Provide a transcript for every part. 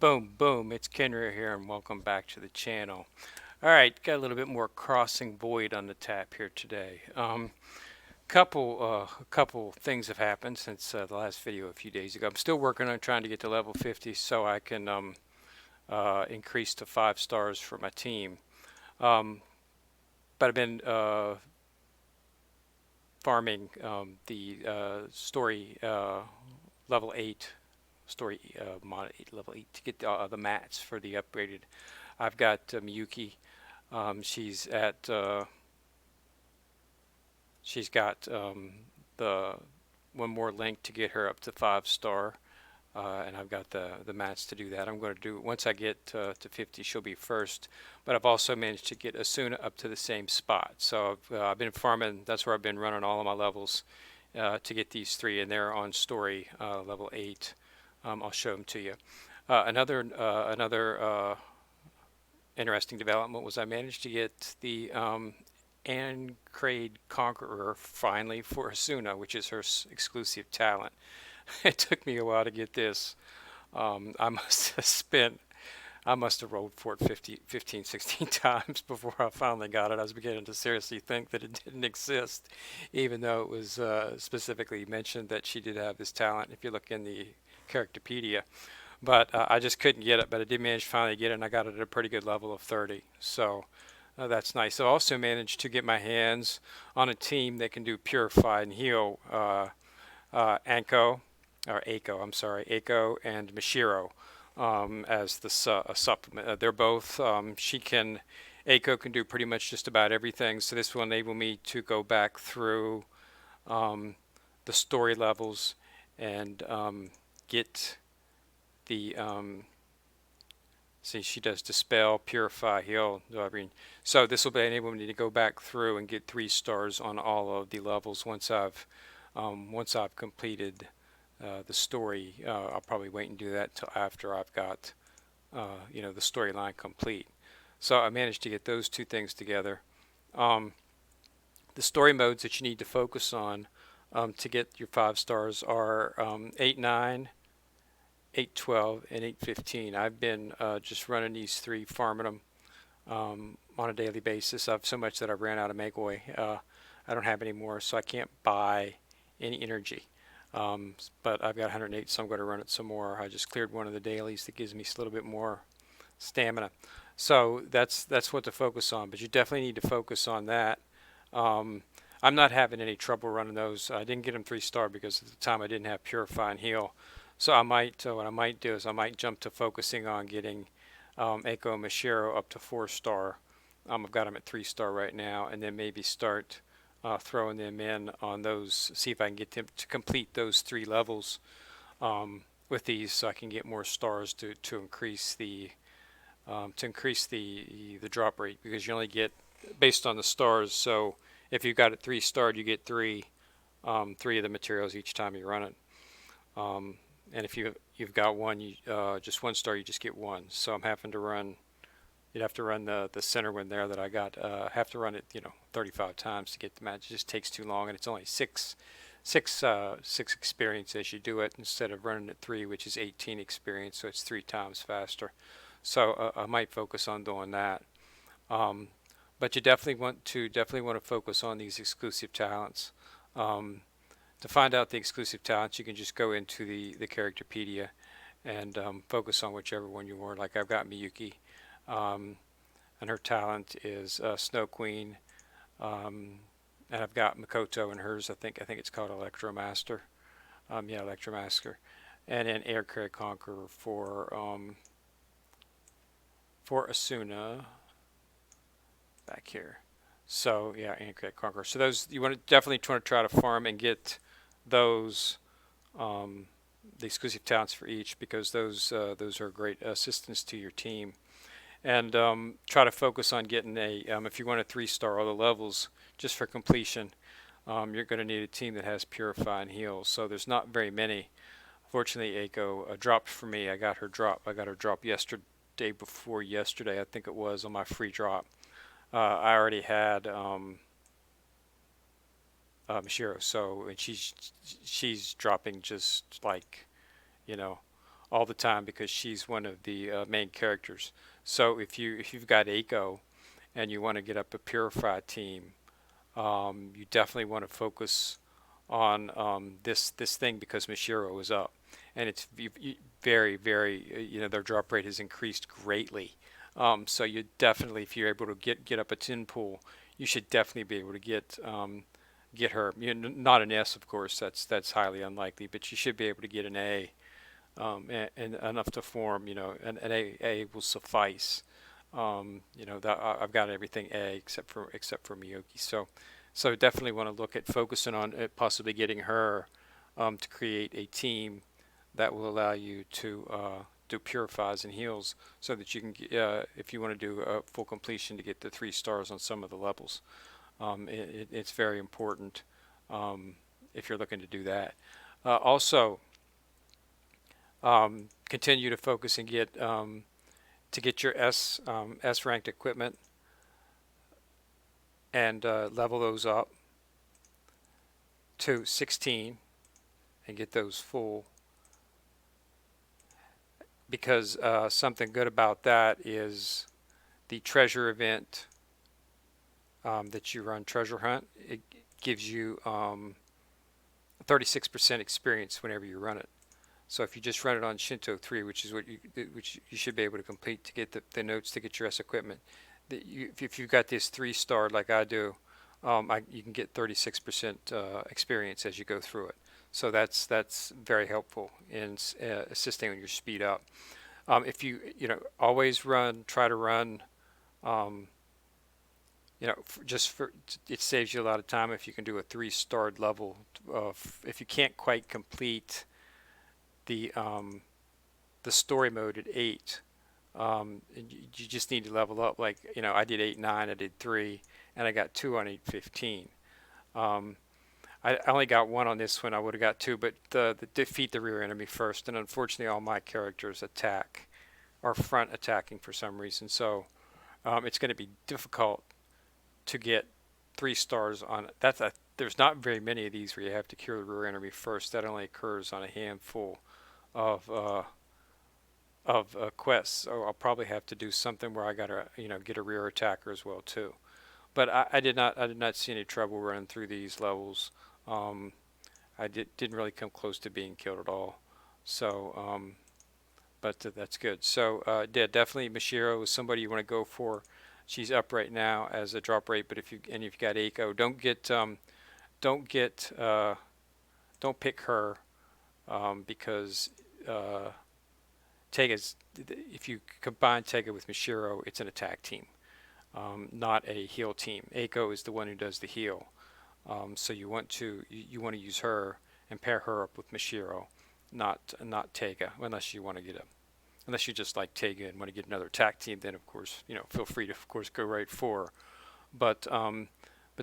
Boom, boom, it's Kenria here, and welcome back to the channel. All right, got a little bit more Crossing Void on the tap here today. A couple things have happened since the last video a few days ago. I'm still working on trying to get to level 50 so I can increase to 5 stars for my team. But I've been farming the story level 8 story mod 8, level 8 to get the mats for the upgraded. I've got Miyuki. She's at she's got the one more link to get her up to 5 star, and I've got the mats to do that. I'm going to do once I get to 50, she'll be first. But I've also managed to get Asuna up to the same spot. So I've been farming. That's where I've been running all of my levels to get these three, and they're on story level 8. I'll show them to you. Another interesting development was I managed to get the Ancrade Conqueror finally for Asuna, which is her exclusive talent. It took me a while to get this. I must have spent, I must have rolled for it 15, 16 times before I finally got it. I was beginning to seriously think that it didn't exist, even though it was specifically mentioned that she did have this talent if you look in the Characterpedia. But I just couldn't get it, but I did manage to finally get it, and I got it at a pretty good level of 30. So that's nice. I also managed to get my hands on a team that can do Purify and Heal. Anko, or Aiko, I'm sorry, Aiko and Mishiro as the supplement. They're both, Aiko can do pretty much just about everything, so this will enable me to go back through um, the story levels and get the see, she does dispel, purify, heal. So this will enable me to go back through and get 3 stars on all of the levels once I've completed the story. I'll probably wait and do that till after I've got the storyline complete. So I managed to get those two things together. The story modes that you need to focus on to get your 5 stars are 8, 9, 812 and 815. I've been just running these three, farming them on a daily basis. I've so much that I've ran out of Megoi. I don't have any more, so I can't buy any energy. But I've got 108, so I'm going to run it some more. I just cleared one of the dailies that gives me a little bit more stamina. So that's what to focus on. But you definitely need to focus on that. I'm not having any trouble running those. I didn't get them 3 star because at the time I didn't have Purify and Heal. So what I might do is I might jump to focusing on getting Eiko and Mashiro up to 4 star. I've got them at 3 star right now, and then maybe start throwing them in on those. See if I can get them to complete those 3 levels with these, so I can get more stars to increase the drop rate, because you only get based on the stars. So if you've got it 3 starred, you get three of the materials each time you run it. And if you've got one, just 1 star, you just get one. So I'm having to run. You'd have to run the center one there that I got. Have to run it 35 times to get the match. It just takes too long, and it's only six experience as you do it, instead of running at 3, which is 18 experience. So it's 3 times faster. So I might focus on doing that. But you definitely want to focus on these exclusive talents. To find out the exclusive talents, you can just go into the Characterpedia and focus on whichever one you want. Like I've got Miyuki, and her talent is Snow Queen, and I've got Makoto, and hers I think it's called Electromaster. Yeah, Electromaster, and then Aircraft Conqueror for Asuna back here. So yeah, Aircraft Conqueror. So those you definitely want to try to farm and get those the exclusive talents for each, because those are great assistance to your team. And try to focus on getting if you want a 3 star all the levels just for completion, you're going to need a team that has Purify and Heal. So there's not very many. Fortunately, Aiko dropped for me. I got her drop yesterday, before yesterday I think it was, on my free drop. I already had Mishiro, so, and she's dropping just like, you know, all the time because she's one of the main characters. So if you've got Aiko and you want to get up a Purify team, you definitely want to focus on this thing because Mishiro is up, and it's very their drop rate has increased greatly. So you definitely, if you're able to get up a tin pool, you should definitely be able to get her. Not an S, of course. That's highly unlikely, but you should be able to get an A, and enough to form. An A will suffice. That I've got everything A except for Miyoki. So definitely want to look at focusing on possibly getting her to create a team that will allow you to do purifies and heals, so that you can, if you want to do a full completion, to get the 3 stars on some of the levels. It's very important if you're looking to do that. Also, continue to focus and get to get your S ranked equipment and level those up to 16 and get those full, because something good about that is the treasure event that you run, Treasure Hunt. It gives you 36% experience whenever you run it. So if you just run it on Shinto 3, which is which you should be able to complete to get the notes to get your S equipment, if you've got this 3-star like I do, you can get 36% experience as you go through it. So that's very helpful in assisting on your speed up. If always try to run, um, it saves you a lot of time if you can do a 3-starred level. If you can't quite complete the story mode at 8, you just need to level up. Like, I did 8, 9, I did 3, and I got 2 on 8, 15. I only got 1 on this one. I would have got 2, but the defeat the rear enemy first, and unfortunately all my characters are front attacking for some reason. So it's going to be difficult to get 3 stars on it. There's not very many of these where you have to cure the rear enemy first. That only occurs on a handful of quests. So I'll probably have to do something where I gotta get a rear attacker as well too. But I did not see any trouble running through these levels. Um, I didn't really come close to being killed at all. So but that's good. So yeah, definitely Mashiro is somebody you want to go for. She's up right now as a drop rate, but if you've got Aiko, don't get don't pick her, because uh, Tega's, if you combine Tega with Mashiro, it's an attack team, not a heal team. Aiko is the one who does the heal, so you want to use her and pair her up with Mashiro, not Tega, unless you just like Tega and want to get another attack team. Then of course feel free to of course go right for her. But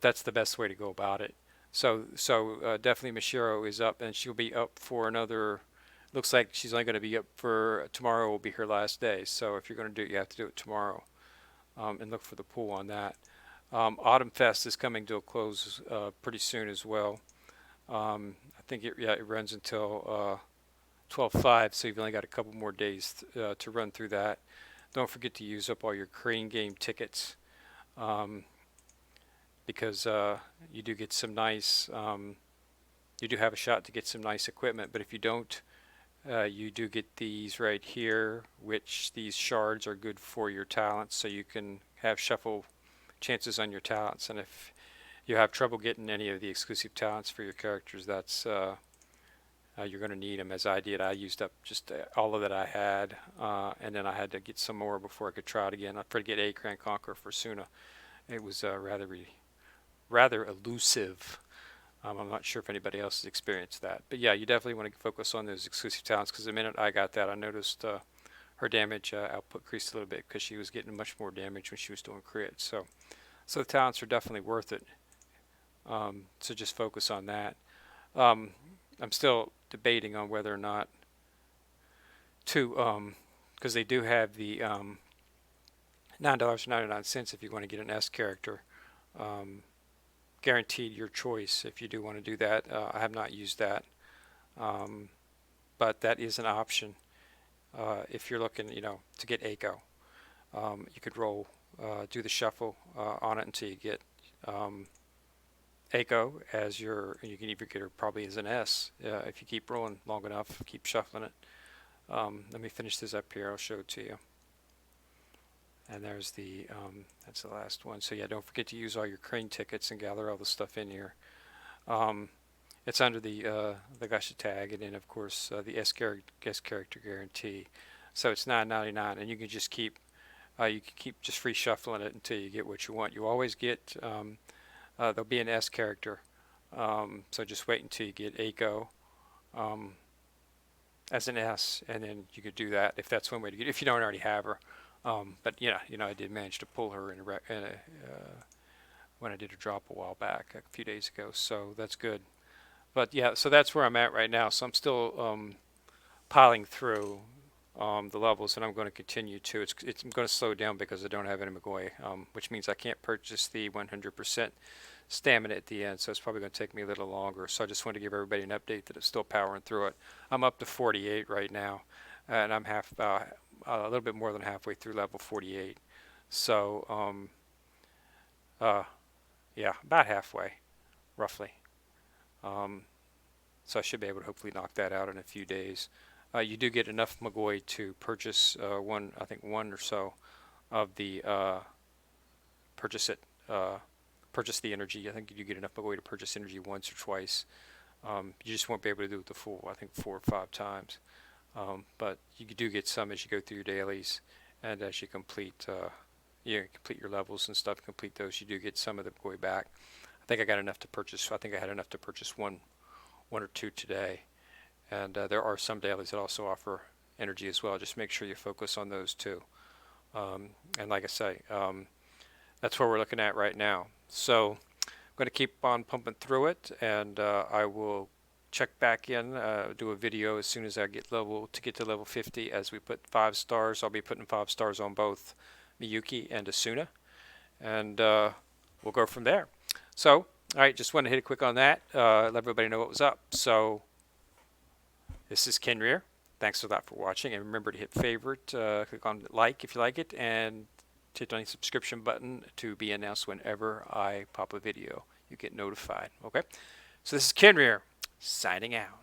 that's the best way to go about it. So definitely Mashiro is up, and she'll be up for another. Looks like she's only going to be up for tomorrow. Will be her last day. So if you're going to do it, you have to do it tomorrow, and look for the pool on that. Autumn Fest is coming to a close pretty soon as well. I think it runs until 12/5, so you've only got a couple more days to run through that. Don't forget to use up all your Crane game tickets, um, because you do get some nice. You do have a shot to get some nice equipment, but if you don't, you do get these right here, which these shards are good for your talents, so you can have shuffle chances on your talents. And if you have trouble getting any of the exclusive talents for your characters, that's you're going to need them, as I did. I used up just all of that I had, and then I had to get some more before I could try it again. I tried to get a Grand Conqueror for Suna. It was rather elusive. I'm not sure if anybody else has experienced that. But yeah, you definitely want to focus on those exclusive talents, because the minute I got that, I noticed her damage output increased a little bit, because she was getting much more damage when she was doing crit. So the talents are definitely worth it. So just focus on that. I'm still debating on whether or not to, because they do have the $9.99 if you want to get an S character. Guaranteed your choice if you do want to do that. I have not used that, but that is an option if you're looking, to get ACO. You could roll, do the shuffle on it until you get ACO as you can even get her probably as an S if you keep rolling long enough, keep shuffling it. Let me finish this up here, I'll show it to you. And there's that's the last one. So yeah, don't forget to use all your crane tickets and gather all the stuff in here. It's under the Gusha tag, and then of course the S character guarantee. So it's $9.99, and you can just keep just free shuffling it until you get what you want. You always get there'll be an S character, so just wait until you get ACO as an S, and then you could do that if that's one way to get it, if you don't already have her. But yeah, I did manage to pull her when I did a drop a while back, a few days ago, so that's good. But yeah, so that's where I'm at right now. So I'm still piling through the levels, and I'm going to continue to. I'm going to slow down because I don't have any McGoy, which means I can't purchase the 100% stamina at the end, so it's probably going to take me a little longer. So I just want to give everybody an update that it's still powering through it. I'm up to 48 right now, and I'm a little bit more than halfway through level 48. So yeah, about halfway, roughly. So I should be able to hopefully knock that out in a few days. You do get enough McGoy to purchase I think one or so of the purchase it. Purchase the energy. I think you get enough McGoy to purchase energy once or twice. You just won't be able to do it the full, I think 4 or 5 times. But you do get some as you go through your dailies, and as you complete your levels and stuff, complete those, you do get some of the McGoy back. I think I got enough to purchase. I think I had enough to purchase one or two today. And there are some dailies that also offer energy as well. Just make sure you focus on those too. And like I say, that's what we're looking at right now. So I'm going to keep on pumping through it, and I will check back in, do a video as soon as I get to level 50. As we put 5 stars, I'll be putting 5 stars on both Miyuki and Asuna, and we'll go from there. So, all right, just want to hit a quick on that, let everybody know what was up. So, this is Ken Rear. Thanks a lot for watching, and remember to hit favorite, click on like if you like it, and hit on the subscription button to be announced whenever I pop a video. You get notified. Okay? So this is Ken Rear, signing out.